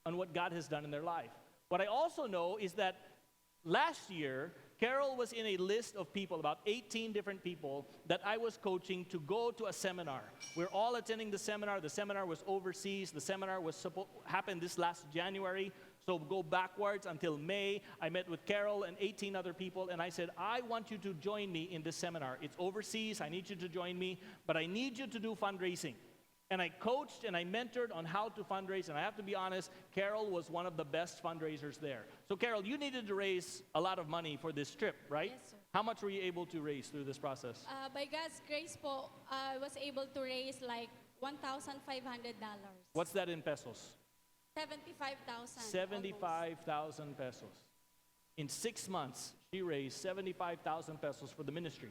on what God has done in their life. What I also know is that last year, Carol was in a list of people, about 18 different people, that I was coaching to go to a seminar. We're all attending the seminar. The seminar was overseas. The seminar was happened this last January. So go backwards until May. I met with Carol and 18 other people, and I said, I want you to join me in this seminar. It's overseas. I need you to join me, but I need you to do fundraising. And I coached and I mentored on how to fundraise. And I have to be honest, Carol was one of the best fundraisers there. So Carol, you needed to raise a lot of money for this trip, right? Yes, sir. How much were you able to raise through this process? By God's grace po, I was able to raise like $1,500. What's that in pesos? 75,000. 75,000 pesos. In 6 months, she raised 75,000 pesos for the ministry.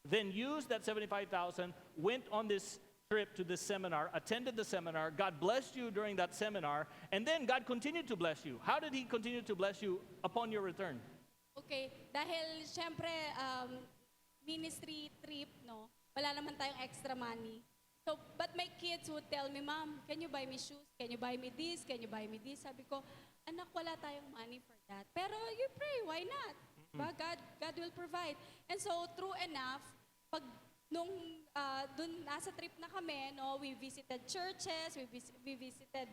Then used that 75,000, went on this trip to this seminar, attended the seminar, God blessed you during that seminar, and then God continued to bless you. How did He continue to bless you upon your return? Okay, dahil syempre ministry trip, no? Wala naman tayong extra money. So, but my kids would tell me, Mom, can you buy me shoes? Can you buy me this? Can you buy me this? Sabi ko, anak, wala tayong money for that. Pero you pray, why not? Diba? God will provide. And so, true enough, pag nung dun nasa trip na kami, no, we visited churches, we visited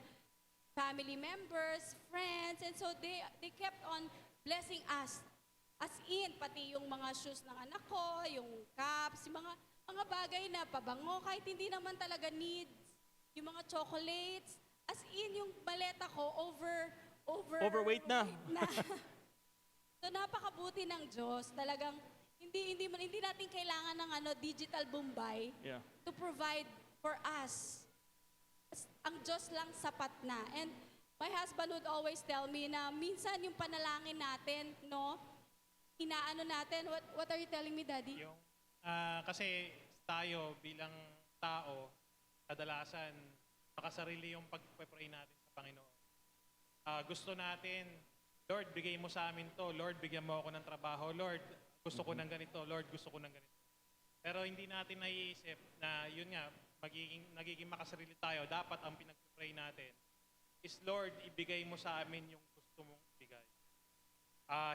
family members, friends, and so they kept on blessing us. As in, pati yung mga shoes ng anak ko, yung caps, yung mga bagay na pabango, kahit hindi naman talaga needs, yung mga chocolates, as in, yung maleta ko Overweight na. So napakabuti ng Diyos, talagang hindi natin kailangan ng digital Bombay to provide for us. Ang Diyos lang sapat na. And my husband would always tell me na minsan yung panalangin natin, no, inaano natin, what are you telling me, Daddy? Yung, kasi tayo bilang tao, kadalasan makasarili yung pag-pray natin sa Panginoon. Gusto natin, Lord, bigay mo sa amin to. Lord, bigyan mo ako ng trabaho. Lord, gusto ko ng ganito. Lord, gusto ko ng ganito. Pero hindi natin naiisip na yun nga, nagiging makasarili tayo. Dapat ang pinag-pray natin is, Lord, ibigay mo sa amin yung gusto mong ibigay.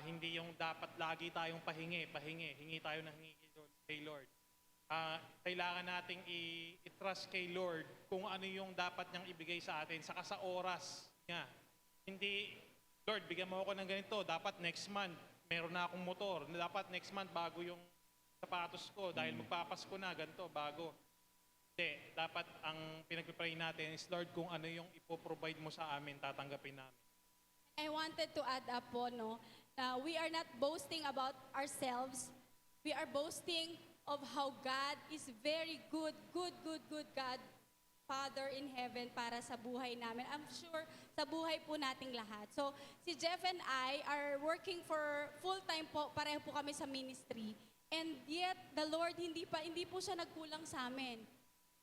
Hindi yung dapat lagi tayong pahingi. Hingi tayo ng hingi kay Lord. Kailangan nating i-trust kay Lord kung ano yung dapat niyang ibigay sa atin, saka sa oras niya. Hindi, Lord, bigyan mo ako ng ganito. Dapat next month, meron na akong motor. Dapat next month, bago yung sapatos ko. Dahil magpapasko na, ganito, bago. Hindi, dapat ang pinag-pray natin is, Lord, kung ano yung ipoprovide mo sa amin, tatanggapin namin. I wanted to add up po, no, na we are not boasting about ourselves. We are boasting of how God is very good God, Father in heaven para sa buhay namin. I'm sure sa buhay po nating lahat. So, si Jeff and I are working for full-time po, pareho po kami sa ministry. And yet, the Lord, hindi po siya nagkulang sa amin.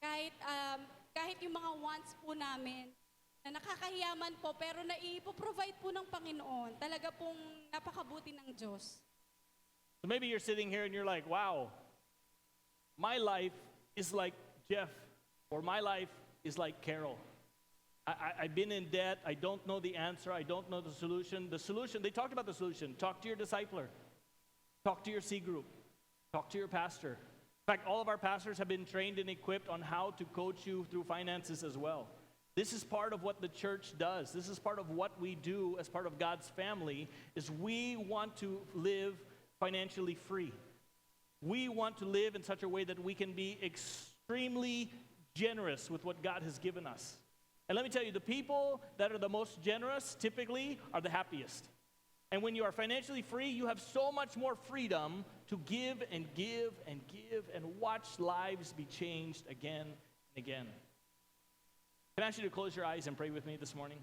Kahit yung mga wants po namin, na nakakahiyaman po, pero naipo-provide po ng Panginoon. Talaga pong napakabuti ng Diyos. So maybe you're sitting here and you're like, wow, my life is like Jeff, or my life is like Carol. I've been in debt. I don't know the answer. I don't know the solution. The solution, they talked about the solution. Talk to your discipler. Talk to your C group. Talk to your pastor. In fact, all of our pastors have been trained and equipped on how to coach you through finances as well. This is part of what the church does. This is part of what we do as part of God's family, is we want to live financially free. We want to live in such a way that we can be extremely generous with what God has given us. And let me tell you, the people that are the most generous typically are the happiest. And when you are financially free, you have so much more freedom to give and give and give and watch lives be changed again and again. Can I ask you to close your eyes and pray with me this morning?